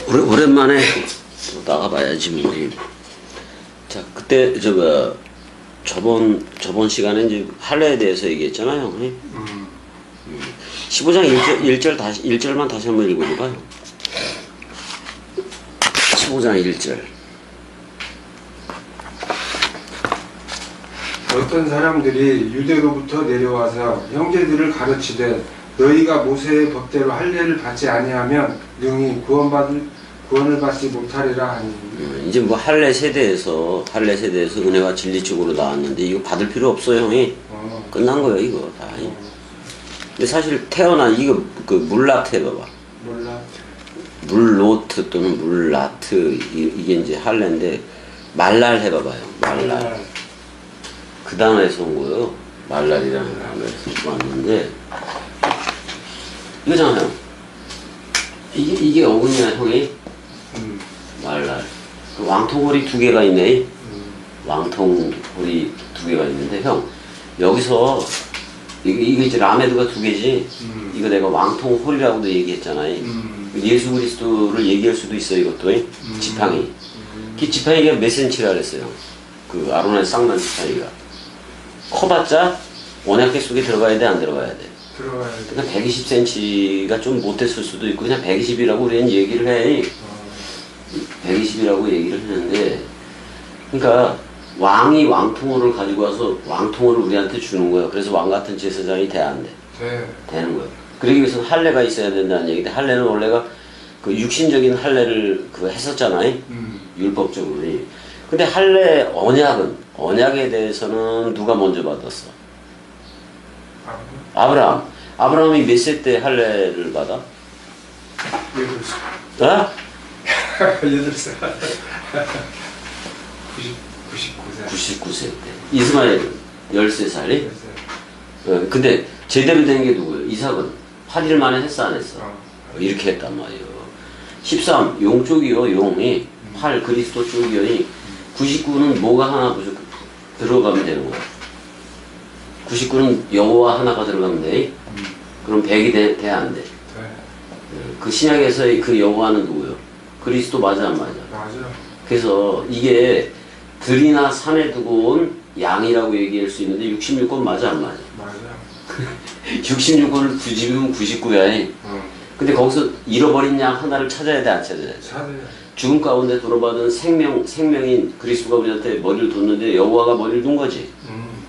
오랜만에 또 나가봐야지 뭐. 자, 그때 저번 시간에 이제 할례에 대해서 얘기했잖아요. 15장 1절만 다시 한번 읽어줘봐요. 15장 1절. 어떤 사람들이 유대로부터 내려와서 형제들을 가르치되 너희가 모세의 법대로 할례를 받지 아니하면 능히 구원을 받지 못하리라 하니. 이제 뭐 할례 세대에서 은혜와 진리 쪽으로 나왔는데 이거 받을 필요 없어요, 형이. 끝난 거예요, 이거 다. 근데 사실 태어난 이거 그 물라트 해봐봐. 물로트 또는 물라트 이게 이제 할례인데 말랄 해봐봐요. 말랄. 그 단어에서 온 거예요. 말랄이라는 단어에서 왔는데 이거잖아요. 이게 어근이야, 형이. 말랄. 그 왕통홀이 두 개가 있네. 왕통홀이 두 개가 있는데 형 여기서 이거 이제 라메드가 두 개지. 이거 내가 왕통홀이라고도 얘기했잖아요. 예수 그리스도를 얘기할 수도 있어요, 이것도. 지팡이. 그 지팡이가 몇 센치라 그랬어요? 그 아론의 쌍난 지팡이가. 커봤자 원약계 속에 들어가야 돼, 안 들어가야 돼? 들어가야 돼. 그러니까 120cm가 좀 못됐을 수도 있고 그냥 120이라고 우리는 얘기를 해. 120이라고 얘기를 하는데, 그러니까 왕이 왕통호를 가지고 와서 왕통호를 우리한테 주는 거예요. 그래서 왕 같은 제사장이 돼야 안 돼? 되는 거예요. 그러기 위해서는 할례가 있어야 된다는 얘기인데, 할례는 원래가 그 육신적인 할례를 했었잖아요. 율법적으로. 근데 할례 언약에 대해서는 누가 먼저 받았어? 아브라함. 아브라함이 몇 세 때 할례를 받아? 8살. 어? 8살. 99세 때. 이스마엘은 13살이? 근데 제대로 된 게 누구예요? 이삭은 8일 만에 했어, 안 했어? 이렇게 했단 말이에요. 13, 용 쪽이요, 용이. 8, 그리스도 쪽이요. 99는 뭐가 하나 들어가면 되는 거야. 99는 여호와 하나가 들어가면 돼. 그럼 100이 돼, 안 돼? 그 신약에서의 그 여호와는 누구예요? 그리스도 맞아, 안 맞아? 맞아. 그래서 이게 들이나 산에 두고 온 양이라고 얘기할 수 있는데 66권 맞아, 안 맞아? 맞아. 66권을 뒤집으면 99야. 근데 거기서 잃어버린 양 하나를 찾아야 돼, 안 찾아야 돼? 죽음 가운데 돌아받은 생명인 그리스도가 우리한테 머리를 뒀는데 여호와가 머리를 둔 거지.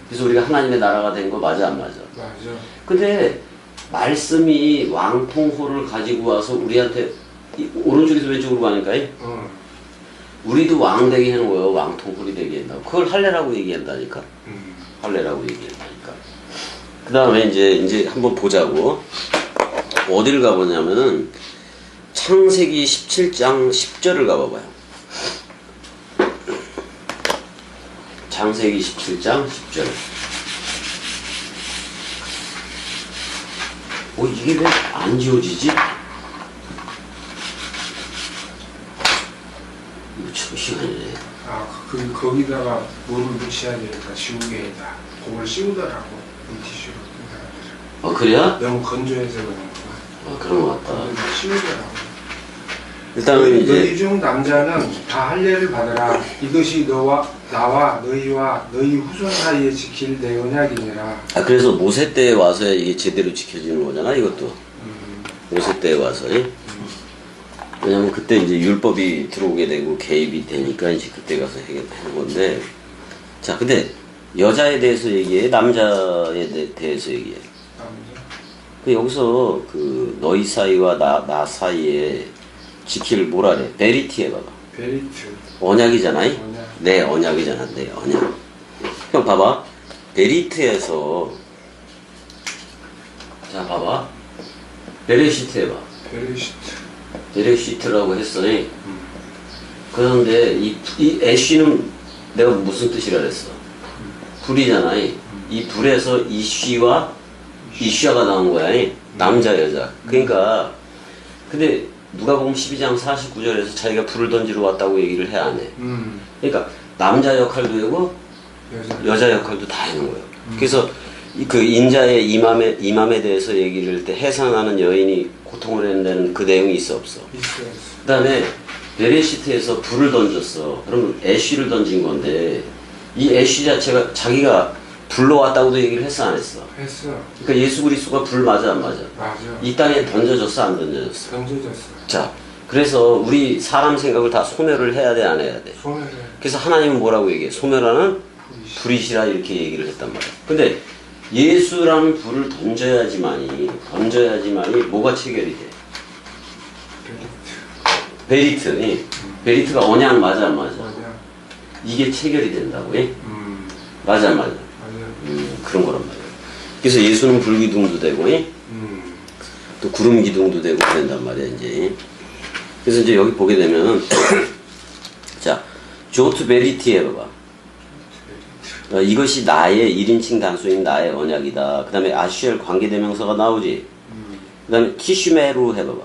그래서 우리가 하나님의 나라가 된 거 맞아, 안 맞아? 맞아. 근데 말씀이 왕통호를 가지고 와서 우리한테 오른쪽에서 왼쪽으로 가니까 우리도 왕 되게 하는 거예요. 왕통홀이 되게 한다고. 그걸 할례라고 얘기한다니까. 할례라고 얘기한다니까. 그 다음에 이제 한번 보자고. 어디를 가보냐면은 창세기 17장 10절을 가봐봐요. 창세기 17장 10절. 이게 왜 안 지워지지? 이거 참 시간이네. 거기다가 물을 묻혀야 되니까 지우개에다 그걸 씌우더라고. 물티슈로. 그래요? 너무 건조해서 그런 거야. 그런 것 같다. 씌우더라고. 일단은 이제 너희 중 남자는 다 할례를 받으라. 이것이 나와 너희와 너희 후손 사이에 지킬 내 언약이니라. 그래서 모세 때에 와서야 이게 제대로 지켜지는 거잖아, 이것도. 모세 때에 와서. 왜냐면 그때 이제 율법이 들어오게 되고 개입이 되니까 이제 그때 가서 해결하는 건데. 자, 근데 여자에 대해서 얘기해? 남자에 대해서 얘기해? 여기서 너희 사이와 나 사이에 지킬 뭐라래? 베리티 해봐봐. 베리트. 언약이잖아요? 언약. 네, 언약이잖아. 네, 언약. 형 봐봐. 베리트에서 자 봐봐. 베레시트 해봐. 베레시트라고 했어요. 그런데 이 애쉬는 내가 무슨 뜻이라 그랬어? 불이잖아요. 이 불에서 이쉬와 이쉬아가 나온 거야. 남자 여자. 그러니까 근데 누가복음 12장 49절에서 자기가 불을 던지러 왔다고 얘기를 해, 안 해? 그러니까 남자 역할도 되고 여자 역할도 다 하는 거예요. 그래서 그 인자의 임함에 대해서 얘기를 할 때 해산하는 여인이 고통을 했다는 그 내용이 있어 없어? 있어요. 그 다음에 베레시트에서 불을 던졌어. 그러면 애쉬를 던진 건데 이 애쉬 자체가 자기가 불러왔다고도 얘기를 했어 안 했어? 했어. 그러니까 예수 그리스도가 불 맞아 안 맞아? 맞아. 이 땅에 던져졌어 안 던져졌어? 던져졌어. 자, 그래서 우리 사람 생각을 다 소멸을 해야 돼 안 해야 돼? 소멸해. 그래서 하나님은 뭐라고 얘기해? 소멸하는 불이시. 불이시라 이렇게 얘기를 했단 말이야. 근데 예수라는 불을 던져야지만이 뭐가 체결이 돼? 베리트. 베리트. 예. 베리트가 언약 맞아 안 맞아? 맞아. 이게 체결이 된다고. 예? 맞아 안 맞아? 맞아. 그런 거란 말이야. 그래서 예수는 불기둥도 되고 예? 또 구름 기둥도 되고 그런단 말이야 이제. 그래서 이제 여기 보게 되면 자 조트 베리티 해봐봐. 이것이 나의 1인칭 단수인 나의 언약이다. 그 다음에 아슈엘 관계대명사가 나오지. 그 다음에 키슈메루 해봐봐.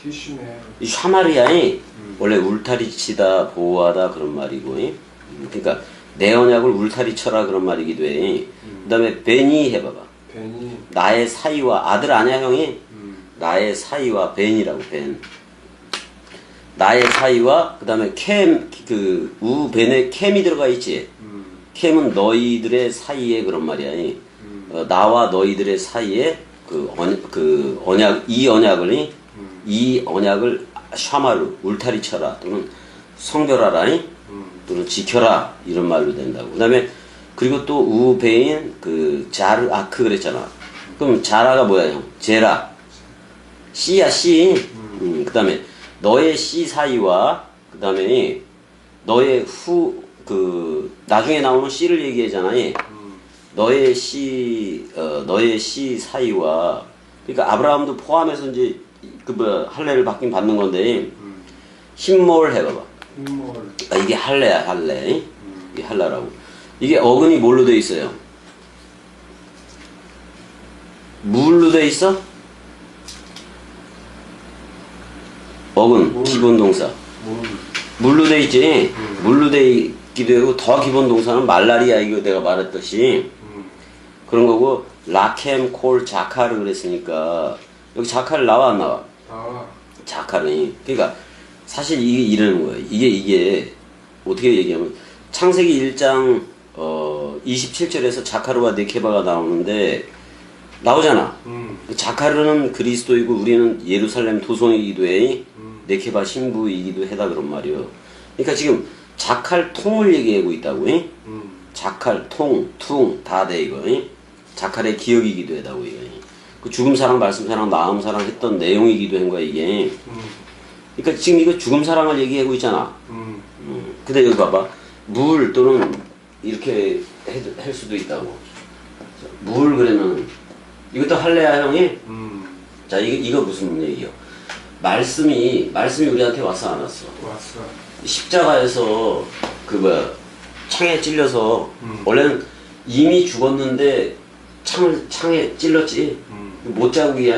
티슈메. 이 샤마리아이 원래 울타리 치다 보호하다 그런 말이고 그러니까 내 언약을 울타리 쳐라 그런 말이기도 해. 그 다음에 베니 해봐봐. 베니. 나의 사이와 아들 아냐 형이? 나의 사이와 벤이라고 벤. 나의 사이와 그 다음에 캠 그 우벤에 캠이 들어가 있지. 캠은 너희들의 사이에 그런 말이야. 나와 너희들의 사이에 그 언약 이 언약을 샤마루 울타리 쳐라 또는 성별하라 또는 지켜라 이런 말로 된다고. 그다음에 그리고 또 우베인 그 자르 아크 그랬잖아. 그럼 자라가 뭐야 형? 제라 씨야 씨. 그다음에 너의 씨 사이와 그다음에 너의 나중에 나오는 씨를 얘기하잖아. 너의 씨 사이와 그러니까 아브라함도 포함해서 이제 할례를 받긴 받는 건데 힘몰 해봐봐. 힘몰. 이게 할례야 할례. 이게 할례라고. 이게 어근이 뭘로 돼 있어요? 물로 돼 있어? 어근 기본 동사. 물로 돼 있지. 물로 돼 있기도 하고 더 기본 동사는 말라리아 이거 내가 말했듯이 그런 거고 라켐 콜 자카르 그랬으니까 여기 자카르 나와 안 나와? 나와. 자카르니 그러니까 사실 이게 이러는 거예요. 이게 어떻게 얘기하면 창세기 1장 27절에서 자카르와 네케바가 나오는데 나오잖아. 자카르는 그리스도이고 우리는 예루살렘 도성이기도 해. 네케바 신부이기도 해다 그런 말이요. 그러니까 지금 자칼통을 얘기하고 있다고. 자칼통, 퉁 다 돼 이거. 자칼의 기억이기도 해다고 이거. 그 죽음 사랑, 말씀 사랑, 마음 사랑 했던 내용이기도 한 거야 이게. 그러니까 지금 이거 죽음 사랑을 얘기하고 있잖아. 근데 여기 봐봐. 물 또는 이렇게 할 수도 있다고. 물 그러면 이것도 할래야 형이? 자 이거 무슨 얘기요? 말씀이 우리한테 왔어 안 왔어? 왔어. 십자가에서 창에 찔려서 원래는 이미 죽었는데 창에 찔렀지. 못 자국이야.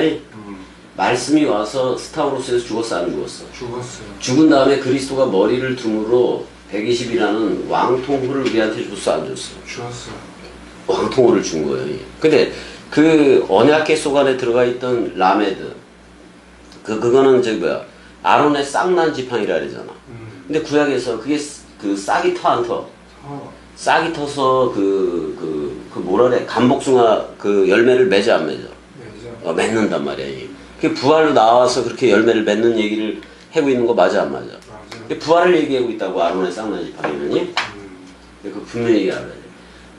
말씀이 와서 스타우로스에서 죽었어 안 죽었어? 죽었어. 죽은 다음에 그리스도가 머리를 둠으로 120이라는 왕통호를 우리한테 줬어 안 줬어? 줬어. 왕통호를 준 거예요. 근데 그 언약궤 속 안에 들어가 있던 라메드 그거는 아론의 쌍난 지팡이라 그러잖아. 근데 구약에서 그게 그 싹이 터 안 터? 싹이 터서 뭐라 그래? 감복숭아 그 열매를 맺어 안 맺어? 맺는단 말이야. 그 부활로 나와서 그렇게 열매를 맺는 얘기를 하고 있는 거 맞아 안 맞아? 맞아. 부활을 얘기하고 있다고 아론의 쌍난 지팡이는. 그 분명히 얘기하라.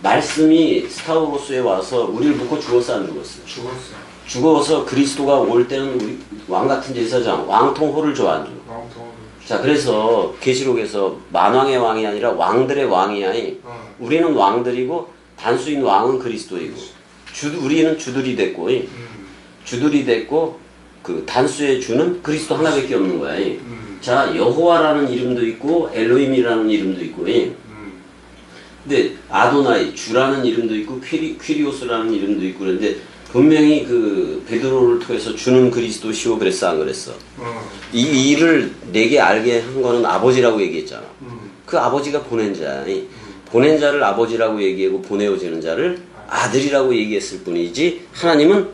말씀이 스타우로스에 와서 우리를 묶고 죽었어 안 죽었어? 죽었어. 죽어서 그리스도가 올 때는 우리 왕 같은 제사장 왕통호를 줘 안 줘? 왕통호. 자 그래서 계시록에서 만왕의 왕이 아니라 왕들의 왕이야. 우리는 왕들이고 단수인 왕은 그리스도이고 우리는 주들이 됐고 주들이 됐고 그 단수의 주는 그리스도 하나밖에 없는 거야. 자 여호와라는 이름도 있고 엘로힘이라는 이름도 있고 근데 아도나이 주라는 이름도 있고 퀴리오스라는 이름도 있고 그런데 분명히 그 베드로를 통해서 주는 그리스도시오 그랬어 안 그랬어? 이 일을 내게 알게 한 거는 아버지라고 얘기했잖아. 그 아버지가 보낸 자. 보낸 자를 아버지라고 얘기하고 보내어지는 자를 아들이라고 얘기했을 뿐이지 하나님은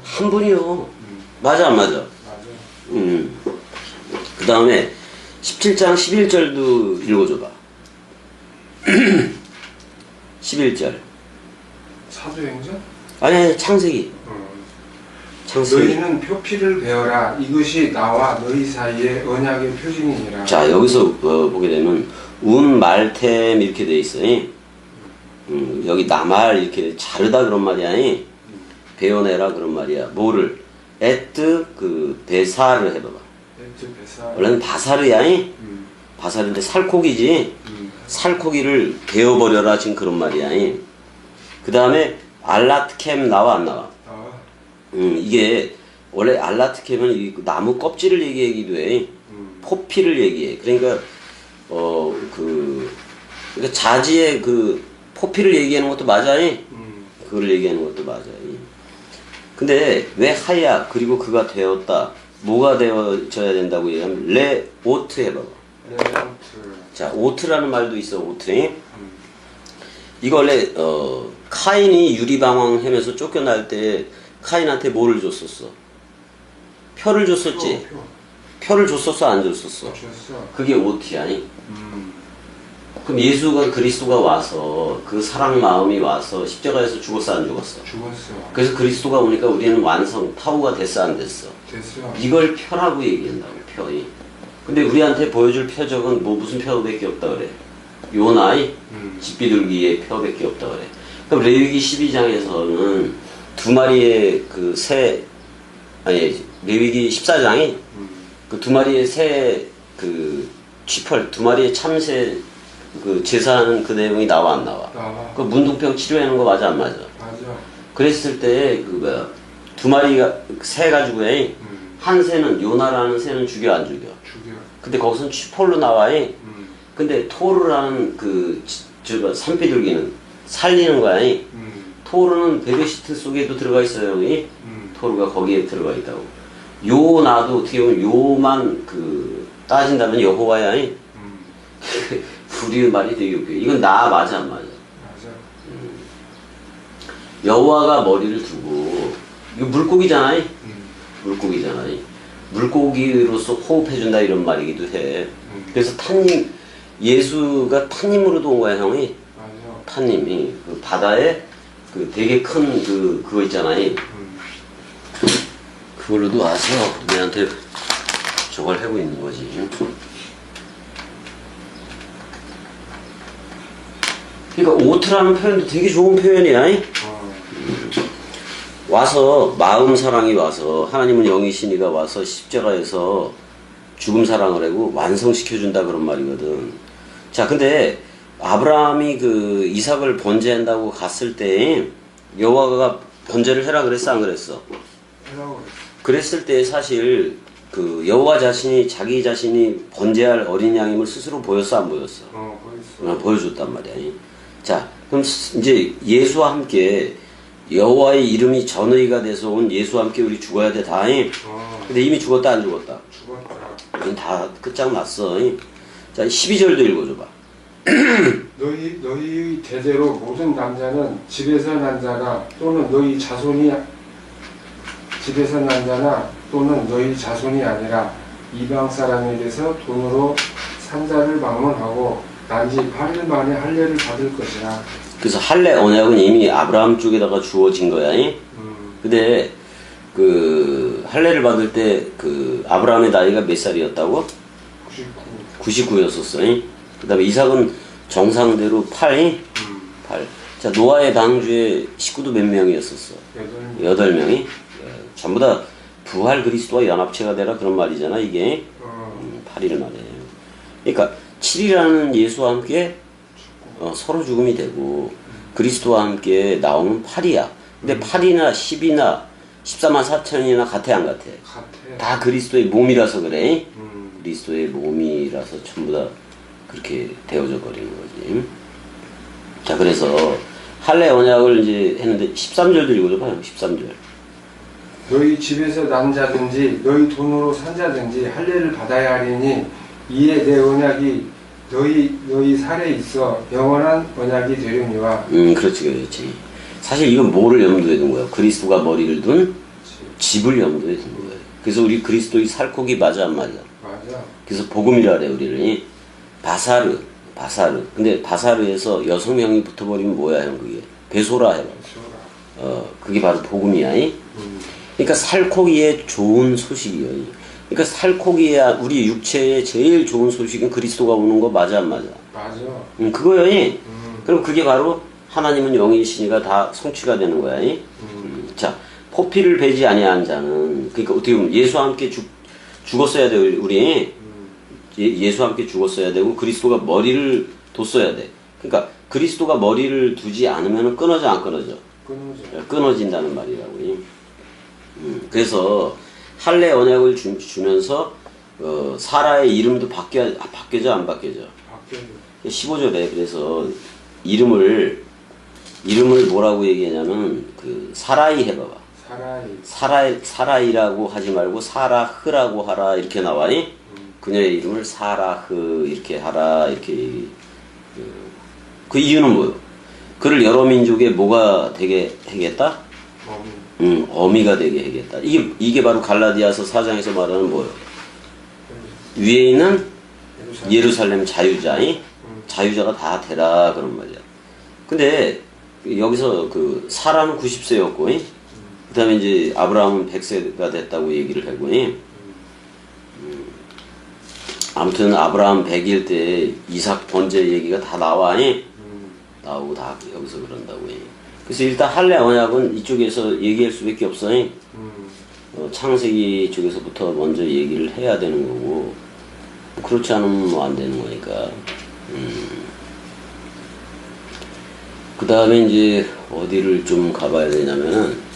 한 분이요. 맞아 안 맞아? 맞아. 그 다음에 17장 11절도 읽어줘봐. 11절. 사도행전? 아니 창세기. 창세기. 너희는 표피를 베어라. 이것이 나와 너희 사이의 언약의 표징이니라. 자 여기서 보게 되면 말템 이렇게 돼 있어. 여기 나말 이렇게 자르다 그런 말이야. 베어내라 그런 말이야. 뭐를? 에트 그 베사를 해봐봐. 에트 베사. 원래는 바사르야. 바사르인데 살코기지. 살코기를 베어버려라 지금 그런 말이야. 그 다음에 알라트캠 나와 안 나와? 이게 원래 알라트캠은 이 나무 껍질을 얘기하기도 해. 포피를 얘기해. 그러니까 그러니까 자지의 그 포피를 얘기하는 것도 맞아. 그걸 얘기하는 것도 맞아. 근데 왜 하야 그리고 그가 되었다. 뭐가 되어져야 된다고 얘기하면 레 오트 해봐봐. 자 오트라는 말도 있어. 오트. 이거 원래 카인이 유리방황하면서 쫓겨날 때 카인한테 뭐를 줬었어? 표를 줬었지. 표를 줬었어 안 줬었어? 줬어. 그게 오트야. 그럼 예수가 그리스도가 와서 그 사랑 마음이 와서 십자가에서 죽었어 안 죽었어? 죽었어. 그래서 그리스도가 오니까 우리는 완성 타우가 됐어 안 됐어? 됐어. 이걸 표라고 얘기한다고. 표이. 근데 우리한테 보여줄 표적은 뭐 무슨 표밖에 없다 그래. 요나의 집비둘기의 표밖에 없다 그래. 그럼 레위기 12장에서는 두 마리의 그 새 아니 레위기 14장이 그 두 마리의 새 그 취펄 두 마리의 참새 그 제사하는 그 내용이 나와 안 나와? 나와. 그 문둥병 치료하는 거 맞아 안 맞아? 맞아. 그랬을 때 그 뭐야 두 마리가 새 가지고 한 새는 요나라는 새는 죽여 안 죽여? 죽여. 근데 거기서는 취펄로 나와. 근데 토르라는 그 저거 산비둘기는 살리는 거야. 토르는 베르시트 속에도 들어가 있어요. 토르가 거기에 들어가 있다고. 요나도 어떻게 보면 요만 그 따진다면 여호와야. 우리 말이 되게 웃겨. 이건 나 맞아 안 맞아? 맞아. 여호와가 머리를 두고 이거 물고기잖아. 물고기잖아. 물고기로서 호흡해준다 이런 말이기도 해. 그래서 탄님 예수가 탄님으로도 온 거야 형이. 맞아. 탄님이 그 바다에 그 되게 큰 그거 있잖아요. 그걸로도 와서 우리한테 저걸 하고 있는 거지. 그러니까 오트라는 표현도 되게 좋은 표현이야. 와서 마음 사랑이 와서 하나님은 영이시니가 와서 십자가에서 죽음 사랑을 하고 완성시켜준다 그런 말이거든. 자 근데 아브라함이 그 이삭을 번제한다고 갔을 때 여호와가 번제를 해라 그랬어 안 그랬어? 하라고 그랬어. 그랬을 때 사실 그 여호와 자신이 자기 자신이 번제할 어린 양임을 스스로 보였어 안 보였어? 보였어. 보여줬단 말이야. 자 그럼 이제 예수와 함께 여호와의 이름이 전의가 돼서 온 예수와 함께 우리 죽어야 돼 다. 근데 이미 죽었다 안 죽었다? 죽었다. 이건 다 끝장났어. 자 12절도 읽어줘봐. 너희 대대로 모든 남자는 집에서 난 자나 또는 너희 자손이 집에서 난 자나 또는 너희 자손이 아니라 이방 사람에게서 돈으로 산 자를 방문하고 단지 8일 만에 할례를 받을 것이라. 그래서 할례 언약은 이미 아브라함 쪽에다가 주어진 거야. 근데 그 할례를 받을 때 그 아브라함의 나이가 몇 살이었다고? 99였었어. 그 다음에 이삭은 정상대로 8. 자 노아의 방주에 식구도 몇 명이었었어? 8명이. 전부 다 부활 그리스도와 연합체가 되라 그런 말이잖아 이게. 8일 만에. 그러니까 7이라는 예수와 함께 서로 죽음이 되고 그리스도와 함께 나오는 8이야. 근데 8이나 10이나 14만 4천이나 같아 안 같아? 같아. 다 그리스도의 몸이라서 그래. 그리스도의 몸이라서 전부 다 그렇게 되어져 버리는 거지. 자 그래서 할례 언약을 이제 했는데 13절도 읽어줘봐요. 13절. 너희 집에서 난 자든지 너희 돈으로 산 자든지 할례를 받아야 하리니 이에 내 언약이 너희 살에 있어 영원한 언약이 되려니와. 그렇지 그렇지. 사실 이건 뭐를 염두에 둔 거야? 그리스도가 머리를 둔 집을 염두에 둔 거예요. 그래서 우리 그리스도의 살코기 맞아 안 맞아? 맞아. 그래서 복음이라 그래 우리는. 바사르. 근데 바사르에서 여성명이 붙어버리면 뭐야 형 그게? 배소라 해봐. 그게 바로 복음이야. 그러니까 살코기에 좋은 소식이요. 그러니까 살코기에 우리 육체에 제일 좋은 소식은 그리스도가 오는 거 맞아 안 맞아? 맞아. 그거요. 그럼 그게 바로 하나님은 영이시니까 다 성취가 되는 거야. 자, 포피를 베지 아니한 자는 그러니까 어떻게 보면 예수와 함께 죽었어야 돼 우리. 예수와 함께 죽었어야 되고 그리스도가 머리를 뒀어야 돼. 그러니까 그리스도가 머리를 두지 않으면 끊어져 안 끊어져? 끊어진다는 말이라고. 그래서 할례 언약을 주면서 사라의 이름도 바뀌어져 안 바뀌어져? 15절에 그래서 이름을 뭐라고 얘기하냐면 그 사라이 해봐봐. 사라이라고 하지 말고 사라흐라고 하라 이렇게 나와니? 그녀의 이름을 사라흐 이렇게 하라 이렇게 그 이유는 뭐예요? 그를 여러 민족의 뭐가 되게 하겠다? 어미가 되게 하겠다. 이게 바로 갈라디아서 4장에서 말하는 뭐예요? 위에 있는 예루살렘 자유자이 자유자가 다 되라 그런 말이야. 근데 여기서 그 사라는 90세였고 그 다음에 이제 아브라함은 100세가 됐다고 얘기를 하고 아무튼 아브라함 100일 때 이삭 번제 얘기가 다 나오고 다 여기서 그런다고. 그래서 일단 할례 언약은 이쪽에서 얘기할 수밖에 없어. 창세기 쪽에서부터 먼저 얘기를 해야 되는 거고 그렇지 않으면 뭐 안 되는 거니까. 그 다음에 이제 어디를 좀 가봐야 되냐면은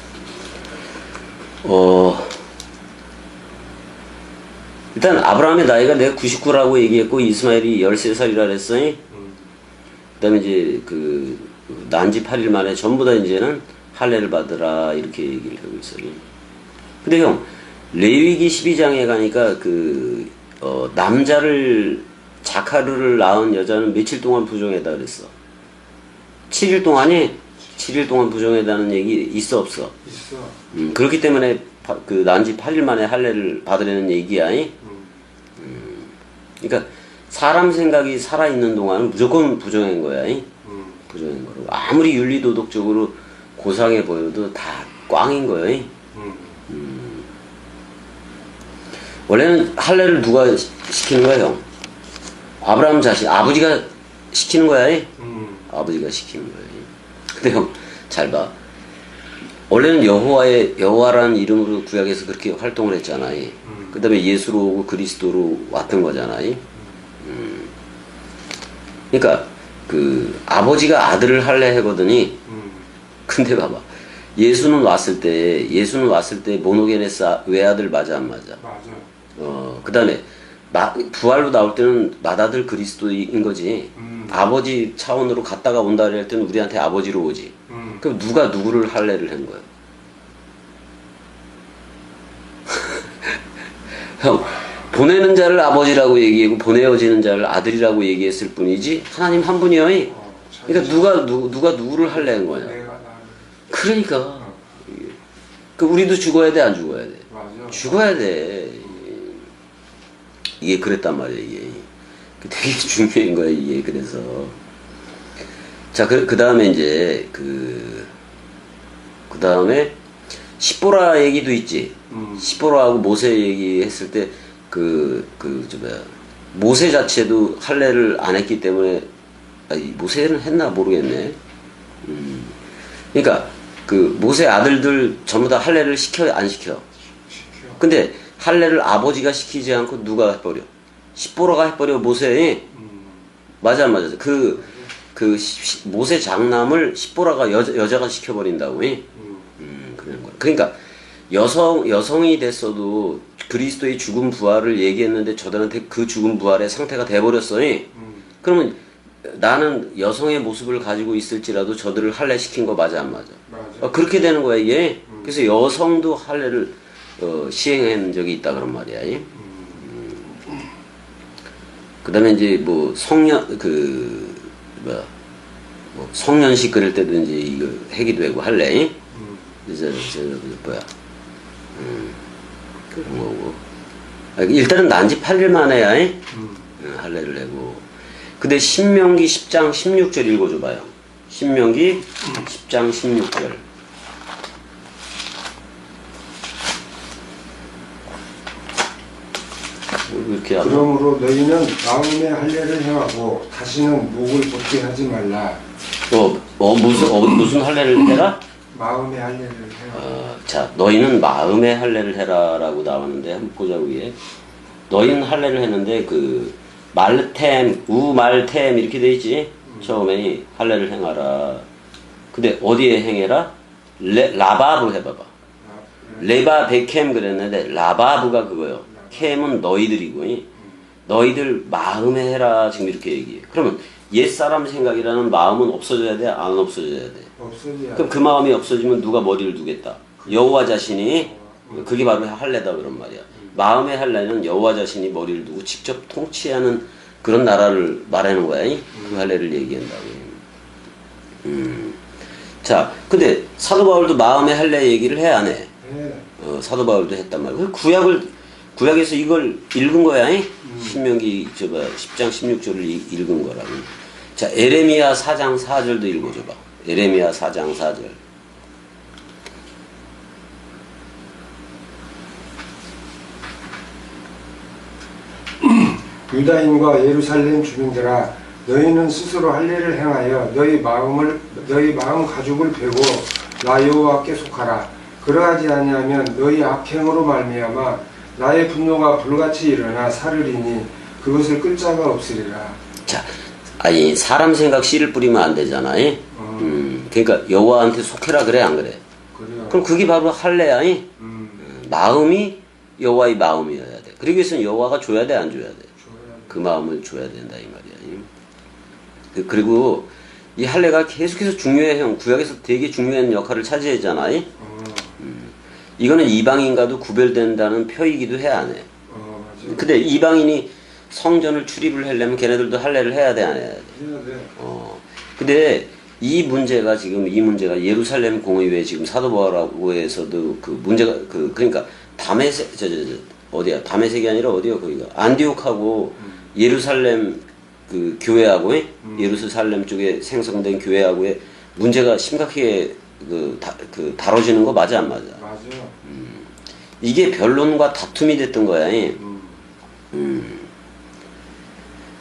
일단 아브라함의 나이가 내가 99라고 얘기했고 이스마엘이 13살이라 그랬어. 그 다음에 이제 그 난지 8일 만에 전부 다 이제는 할례를 받으라 이렇게 얘기를 하고 있어요. 근데 형 레위기 12장에 가니까 남자를 자카르를 낳은 여자는 며칠 동안 부정했다 그랬어. 7일 동안이 7일 동안 부정했다는 얘기 있어 없어? 있어. 그렇기 때문에 그 난지 8일 만에 할례를 받으려는 얘기야. 그러니까 사람 생각이 살아있는 동안은 무조건 부정한 거야. 부정한 거로. 아무리 윤리도덕적으로 고상해 보여도 다 꽝인 거예요. 원래는 할례를 누가 시키는 거야, 형? 아브라함 자신, 아버지가 시키는 거야. 아버지가 시키는 거야. 근데 형, 잘 봐. 원래는 여호와라는 이름으로 구약에서 그렇게 활동을 했잖아. 그 다음에 예수로 오고 그리스도로 왔던 거잖아. 그러니까 그 아버지가 아들을 할례 하거든요. 근데 봐봐. 예수는 왔을 때 모노게네스 외아들 맞아 안 맞아? 맞아. 그 다음에 부활로 나올 때는 맏아들 그리스도인 거지. 아버지 차원으로 갔다가 온다 할 때는 우리한테 아버지로 오지. 그럼 누가 누구를 할례를 한 거야? 형, 보내는 자를 아버지라고 얘기하고 보내어지는 자를 아들이라고 얘기했을 뿐이지 하나님 한 분이요. 그러니까 누가 누구를 할례한 거냐? 그러니까 우리도 죽어야 돼 안 죽어야 돼? 맞아. 죽어야 돼. 이게 그랬단 말이야. 이게 되게 중요한 거야 이게. 그래서 자 그 다음에 이제 그 다음에 십보라 얘기도 있지. 십보라하고 모세 얘기했을 때 모세 자체도 할례를 안 했기 때문에 모세는 했나 모르겠네. 그러니까 그 모세 아들들 전부 다 할례를 시켜 안 시켜? 근데 할례를 아버지가 시키지 않고 누가 해버려? 십보라가 해버려 모세에. 맞아 안 맞아? 모세 장남을 십보라가 여자가 시켜버린다고. 그런 거야. 그러니까 여성이 됐어도 그리스도의 죽음 부활을 얘기했는데 저들한테 그 죽음 부활의 상태가 돼버렸어. 그러면 나는 여성의 모습을 가지고 있을지라도 저들을 할례 시킨 거 맞아 안 맞아? 맞아. 그렇게 되는 거야 이게. 그래서 여성도 할례를 시행한 적이 있다 그런 말이야. 그 다음에 이제 뭐 성년 뭐 성년식 그릴 때도 이제 이거 해기도 하고 할래. 이제 뭐야. 그런 거고. 일단은 난지 8일 만에야 할례를 내고. 근데 신명기 10장 16절 읽어줘봐요. 신명기 10장 16절. 이렇게 하면. 그러므로 너희는 마음의 할례를 행하고 다시는 목을 곱게 하지 말라. 무슨 할례를 해라? 마음의 할례를 해라. 자, 너희는 마음의 할례를 해라라고 나왔는데 한번 보자고 위에. 너희는 할례를 했는데 그 말템, 우말템 이렇게 돼 있지. 처음에 할례를 행하라. 근데 어디에 행해라? 라바브 해봐봐. 레바 베캠 그랬는데 라바브가 그거요. 캠은 너희들이고 너희들 마음에 해라 지금 이렇게 얘기해. 그러면 옛사람 생각이라는 마음은 없어져야 돼? 안 없어져야 돼? 없어져야 그럼 그 마음이 없어지면 누가 머리를 두겠다? 여호와 자신이. 그게 바로 할례다 그런 말이야. 마음의 할례는 여호와 자신이 머리를 두고 직접 통치하는 그런 나라를 말하는 거야. 그 할례를 얘기한다고. 자, 근데 사도 바울도 마음의 할례 얘기를 해 안 해? 사도 바울도 했단 말이야. 구약에서 이걸 읽은 거야. 신명기 10장 16절을 읽은 거라고. 자, 에레미야 4장 4절도 읽어줘봐. 에레미야 4장 4절. 유다인과 예루살렘 주민들아, 너희는 스스로 할례를 행하여 너희 마음 가죽을 베고 나 여호와께 속하라. 그러하지 아니하면 너희 악행으로 말미암아 나의 분노가 불같이 일어나 사르리니 그것을 끌 자가 없으리라. 자, 아니 사람 생각 씨를 뿌리면 안 되잖아. 그러니까 여호와한테 속해라 그래 안 그래? 그래요. 그럼 그게 바로 할례야. 마음이 여호와의 마음이어야 돼. 그러기 위해서는 여호와가 줘야 돼 안 줘야 돼? 그 마음을 줘야 된다 이 말이야. 그리고 이 할례가 계속해서 중요해 형. 구약에서 되게 중요한 역할을 차지했잖아. 이거는 이방인과도 구별된다는 표이기도 해 안 해? 맞아. 근데 이방인이 성전을 출입을 하려면 걔네들도 할례를 해야 돼 안 해야 돼? 해야 돼. 근데 이 문제가 예루살렘 공의회 지금 사도 바울에서도 그 문제가 그러니까 어디야? 다메섹이 아니라 어디야 거기가? 안디옥하고 예루살렘 그 교회하고 예루살렘 쪽에 생성된 교회하고의 문제가 심각하게 다뤄지는 거 맞아 안 맞아? 맞아. 이게 변론과 다툼이 됐던 거야.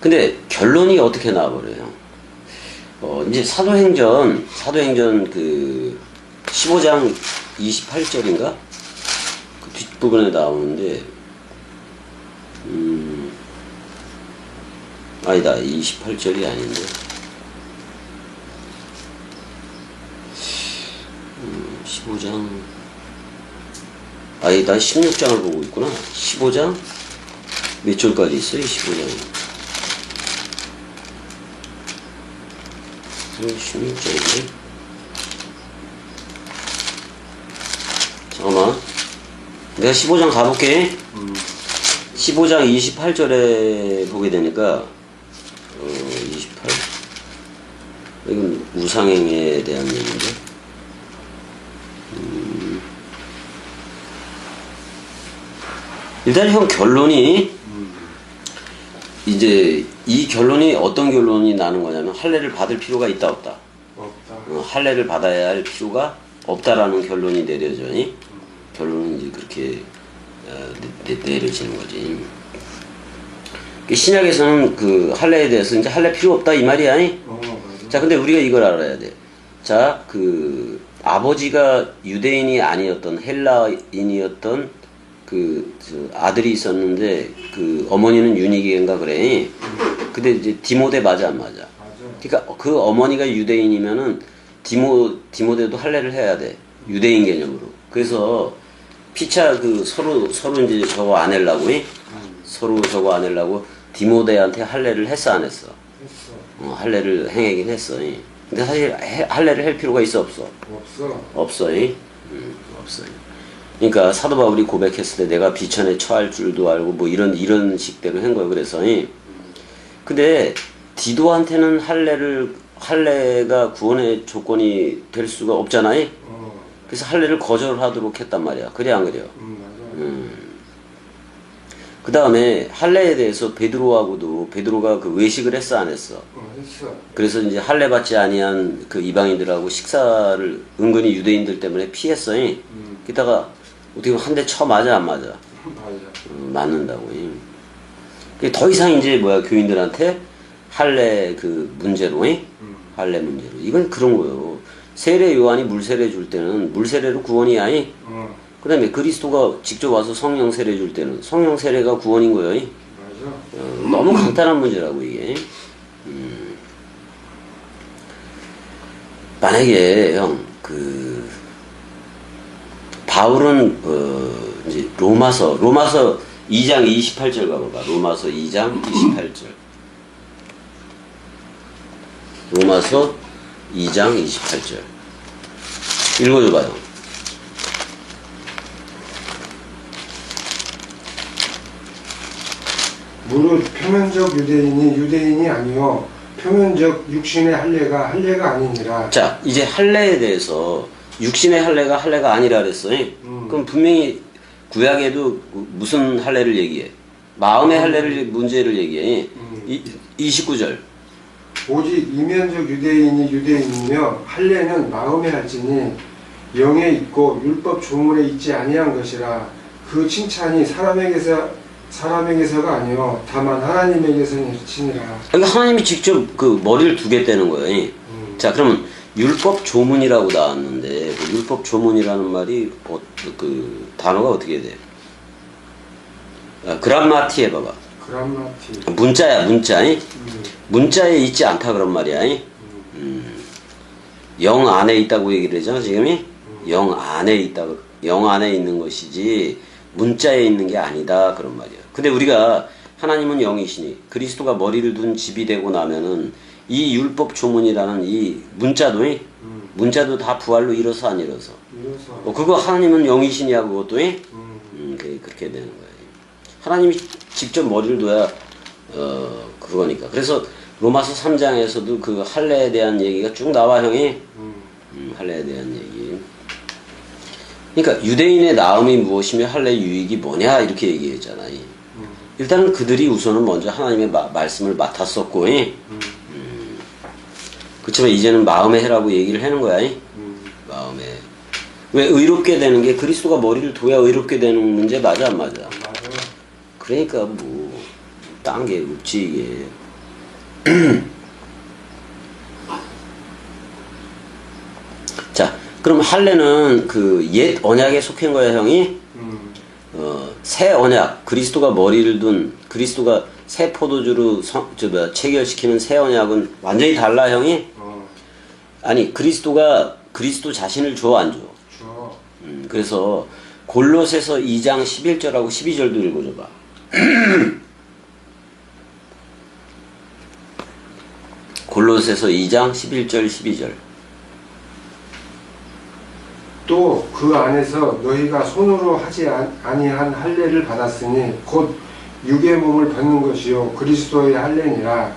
근데 결론이 어떻게 나와버려요? 이제 사도행전 그 15장 28절인가? 그 뒷부분에 나오는데, 아니다, 28절이 아닌데. 15장, 아니다, 16장을 보고 있구나. 15장? 몇 절까지 있어요, 15장이? 16절이네. 잠깐만. 내가 15장 가볼게. 15장 28절에 보게 되니까, 28. 이건 우상행에 대한 얘기인데. 일단 형 결론이, 이제 이 결론이 어떤 결론이 나는 거냐면 할례를 받을 필요가 있다 없다. 없다. 할례를 받아야 할 필요가 없다라는 결론이 내려져니 결론은 이제 그렇게 내려지는 거지. 신약에서는 그 할례에 대해서 이제 할례 필요 없다 이 말이야. 자, 근데 우리가 이걸 알아야 돼. 자, 그 아버지가 유대인이 아니었던 헬라인이었던 그 아들이 있었는데 그 어머니는 유니게인가 그래. 근데 이제 디모데 맞아 안 맞아? 그러니까 그 어머니가 유대인이면은 디모데도 할례를 해야 돼. 유대인 개념으로. 그래서 피차 그 서로 이제 저거 안 하려고 서로 저거 안 하려고 디모데한테 할례를 했어 안 했어? 했어. 할례를 행하긴 했어. 근데 사실 할례를 할 필요가 있어 없어? 없어. 없어. 그러니까 사도 바울이 고백했을 때 내가 비천에 처할 줄도 알고 뭐 이런 식대로 한 거예요. 그래서 근데 디도한테는 할례를 할례가 구원의 조건이 될 수가 없잖아요. 어. 그래서 할례를 거절하도록 했단 말이야. 그래 안 그래요? 맞아. 그 다음에 할례에 대해서 베드로가 그 외식을 했어 안 했어? 했어. 그래서 이제 할례 받지 아니한 그 이방인들하고 식사를 은근히 유대인들 때문에 피했어. 게다가 어떻게 보면 한 대 쳐 맞아 안 맞아? 맞아. 맞는다고. 더 이상 이제 뭐야 교인들한테 할례 그 문제로, 할례 문제로 이건 그런 거요. 세례 요한이 물세례 줄 때는 물세례로 구원이 아니. 그 다음에 그리스도가 직접 와서 성령 세례 줄 때는 성령 세례가 구원인 거예요. 맞아. 너무 간단한 문제라고 이게. 만약에 형 바울은 이제 로마서 2장 28절 가볼까? 로마서 2장 28절. 로마서 2장 28절. 읽어줘봐요. 무릇 표면적 유대인이 아니요 표면적 육신의 할례가 아니니라. 자, 이제 할례에 대해서 육신의 할례가 아니라 그랬어. 그럼 분명히 구약에도 무슨 할례를 얘기해? 마음의 할례를 문제를 얘기해. 29절. 오직 이면적 유대인이며 할례는 마음에 할지니 영에 있고 율법 조문에 있지 아니한 것이라. 그 칭찬이 사람에게서가 아니요 다만 하나님에게서니라. 그러니까 하나님이 직접 그 머리를 두겠다는 거예요. 자, 그러면 율법 조문이라고 나왔는데 그 율법 조문이라는 말이 그 단어가 어떻게 돼? 그람마티 해봐봐. 그람마티. 문자야 문자. 문자에 있지 않다 그런 말이야. 영 안에 있다고 얘기를 하잖아 지금이. 영 안에 있는 것이지 문자에 있는 게 아니다 그런 말이야. 근데 우리가 하나님은 영이시니 그리스도가 머리를 둔 집이 되고 나면은 이 율법 조문이라는 이 문자도 다 부활로 일어서 안 일어서. 그거 하나님은 영이시냐 그것도. 그렇게 되는 거예요. 하나님이 직접 머리를 둬야 그거니까. 그래서 로마서 3장에서도 그 할례에 대한 얘기가 쭉 나와 형이. 할례에 대한 얘기. 그러니까 유대인의 나음이 무엇이며 할례 유익이 뭐냐 이렇게 얘기했잖아요. 일단은 그들이 우선은 먼저 하나님의 말씀을 맡았었고, 그렇지만 이제는 마음에 해라고 얘기를 하는 거야. 마음에. 왜 의롭게 되는 게 그리스도가 머리를 둬야 의롭게 되는 문제 맞아 안 맞아? 맞아. 그러니까 뭐 딴 게 없지 이게. 자, 그럼 할례는 그 옛 언약에 속한 거야 형이. 새 언약, 그리스도가 머리를 둔 그리스도가 새 포도주로 체결시키는 새 언약은 완전히 달라 형이. 아니 그리스도가 그리스도 자신을 줘 안 줘? 줘. 그래서 골로새서 2장 11절하고 12절도 읽어줘봐. 골로새서 2장 11절 12절. 또 그 안에서 너희가 손으로 하지 아니한 할례를 받았으니 곧 육의 몸을 받는 것이요 그리스도의 할례니라.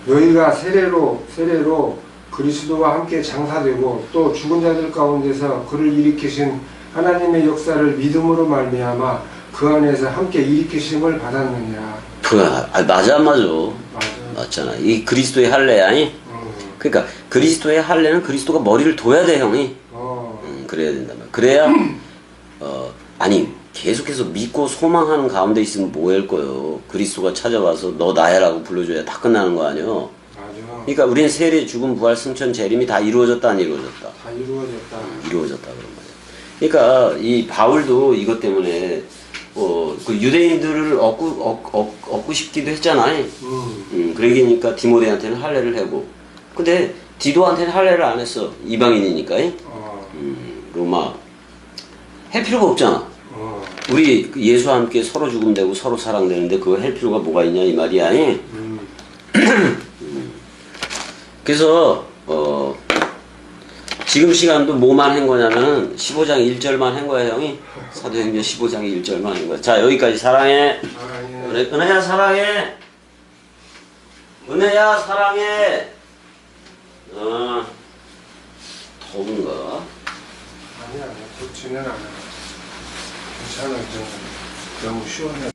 너희가 세례로 그리스도와 함께 장사되고 또 죽은 자들 가운데서 그를 일으키신 하나님의 역사를 믿음으로 말미암아 그 안에서 함께 일으키심을 받았느니라. 맞아 안 맞아? 맞아. 맞잖아. 이 그리스도의 할례야. 그러니까 그리스도의 할례는 그리스도가 머리를 둬야 돼 형이. 그래야 된단 말이야. 그래야 아니 계속해서 믿고 소망하는 가운데 있으면 뭐 할 거요. 그리스도가 찾아와서 너 나야라고 불러줘야 다 끝나는 거 아니요. 맞아. 그러니까 우리는 세례, 죽음, 부활, 승천, 재림이 다 이루어졌다 안 이루어졌다? 다 이루어졌다. 이루어졌다 그런 말이야. 그러니까 이 바울도 이것 때문에 그 유대인들을 얻고 싶기도 했잖아요. 그러니까 디모데한테는 할례를 하고, 근데 디도한테는 할례를 안 했어. 이방인이니까. 로마 할 필요가 없잖아. 우리 예수와 함께 서로 죽음되고 서로 사랑되는데 그거 할 필요가 뭐가 있냐 이 말이야. 그래서 지금 시간도 뭐만 한 거냐면 15장 1절만 한 거야 형이. 사도행전 15장 1절만 한 거야. 자 여기까지 사랑해. 은혜야 사랑해. 은혜야 사랑해. 더운가? 아니야, 덥지는 않아. 괜찮아, 이 정도. 너무 시원해.